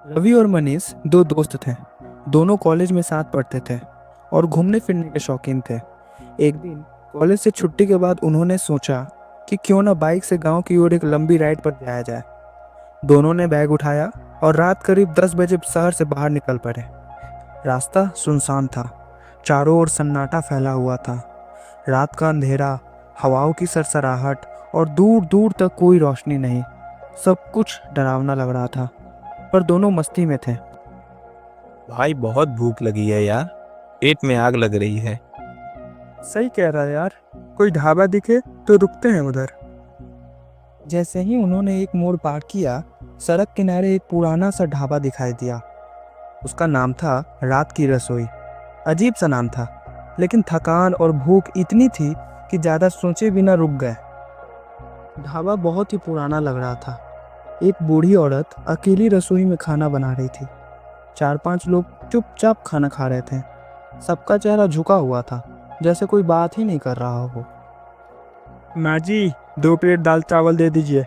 रवि और मनीष दो दोस्त थे। दोनों कॉलेज में साथ पढ़ते थे और घूमने फिरने के शौकीन थे। एक दिन कॉलेज से छुट्टी के बाद उन्होंने सोचा कि क्यों ना बाइक से गांव की ओर एक लंबी राइड पर जाया जाए। दोनों ने बैग उठाया और रात करीब 10 बजे शहर से बाहर निकल पड़े। रास्ता सुनसान था, चारों ओर सन्नाटा फैला हुआ था। रात का अंधेरा, हवाओं की सरसराहट और दूर दूर तक कोई रोशनी नहीं। सब कुछ डरावना लग रहा था, पर दोनों मस्ती में थे। भाई बहुत भूख लगी है यार। पेट में आग लग रही है। सही कह रहा है यार, कोई ढाबा दिखे तो रुकते हैं उधर। जैसे ही उन्होंने एक मोड़ पार किया, सड़क किनारे एक पुराना सा ढाबा दिखाई दिया। उसका नाम था रात की रसोई। अजीब सा नाम था, लेकिन थकान और भूख इतनी थी कि ज़्यादा सोचे बिना रुक गए। ढाबा बहुत ही पुराना लग रहा था। एक बूढ़ी औरत अकेली रसोई में खाना बना रही थी। 4-5 लोग चुपचाप खाना खा रहे थे। सबका चेहरा झुका हुआ था, जैसे कोई बात ही नहीं कर रहा हो। माँ जी, 2 प्लेट दाल चावल दे दीजिए।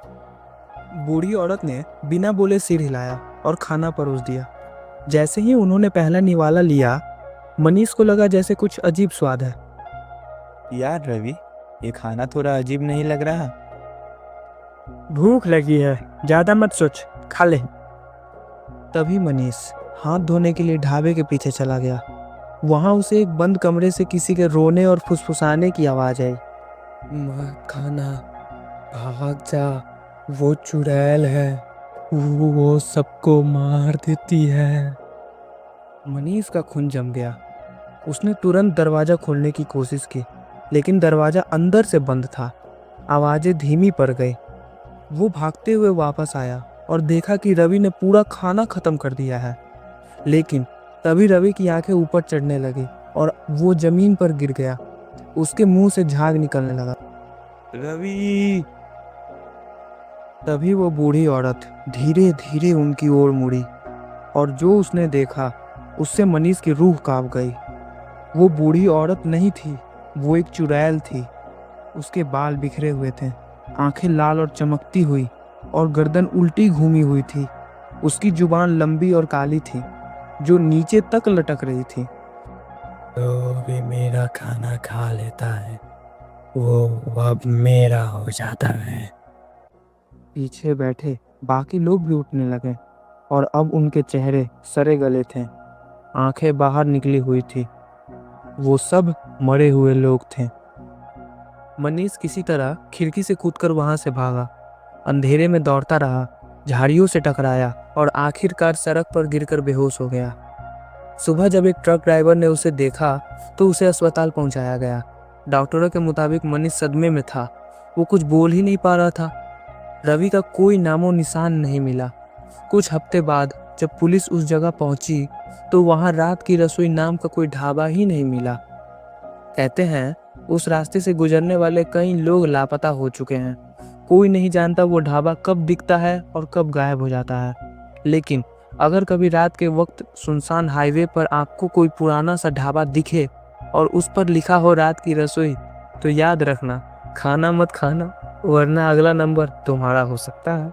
बूढ़ी औरत ने बिना बोले सिर हिलाया और खाना परोस दिया। जैसे ही उन्होंने पहला निवाला लिया, मनीष को लगा जैसे कुछ अजीब स्वाद है। यार रवि, ये खाना थोड़ा अजीब नहीं लग रहा? भूख लगी है, ज्यादा मत सोच, खा ले। तभी मनीष हाथ धोने के लिए ढाबे के पीछे चला गया। वहां उसे एक बंद कमरे से किसी के रोने और फुसफुसाने की आवाज आई। मत खाना, भाग जा, वो चुड़ैल है, वो सबको मार देती है। मनीष का खून जम गया। उसने तुरंत दरवाजा खोलने की कोशिश की, लेकिन दरवाजा अंदर से बंद था। आवाजें धीमी पड़ गई। वो भागते हुए वापस आया और देखा कि रवि ने पूरा खाना खत्म कर दिया है। लेकिन तभी रवि की आंखें ऊपर चढ़ने लगी और वो जमीन पर गिर गया। उसके मुंह से झाग निकलने लगा। रवि! तभी वो बूढ़ी औरत धीरे धीरे उनकी ओर मुड़ी और जो उसने देखा उससे मनीष की रूह कांप गई। वो बूढ़ी औरत नहीं थी, वो एक चुड़ैल थी। उसके बाल बिखरे हुए थे, आंखें लाल और चमकती हुई और गर्दन उल्टी घूमी हुई थी। उसकी जुबान लंबी और काली थी, जो नीचे तक लटक रही थी। जो भी मेरा खाना खा लेता है वो अब मेरा हो जाता है। पीछे बैठे बाकी लोग भी उठने लगे और अब उनके चेहरे सरे गले थे, आंखें बाहर निकली हुई थी। वो सब मरे हुए लोग थे। मनीष किसी तरह खिड़की से कूदकर वहां से भागा। अंधेरे में दौड़ता रहा, झाड़ियों से टकराया और आखिरकार सड़क पर गिरकर बेहोश हो गया। सुबह जब एक ट्रक ड्राइवर ने उसे देखा तो उसे अस्पताल पहुंचाया गया। डॉक्टरों के मुताबिक मनीष सदमे में था। वो कुछ बोल ही नहीं पा रहा था। रवि का कोई नामो निशान नहीं मिला। कुछ हफ्ते बाद जब पुलिस उस जगह पहुंची तो वहां रात की रसोई नाम का कोई ढाबा ही नहीं मिला। कहते हैं उस रास्ते से गुजरने वाले कई लोग लापता हो चुके हैं। कोई नहीं जानता वो ढाबा कब दिखता है और कब गायब हो जाता है। लेकिन अगर कभी रात के वक्त सुनसान हाईवे पर आपको कोई पुराना सा ढाबा दिखे और उस पर लिखा हो रात की रसोई, तो याद रखना, खाना मत खाना, वरना अगला नंबर तुम्हारा हो सकता है।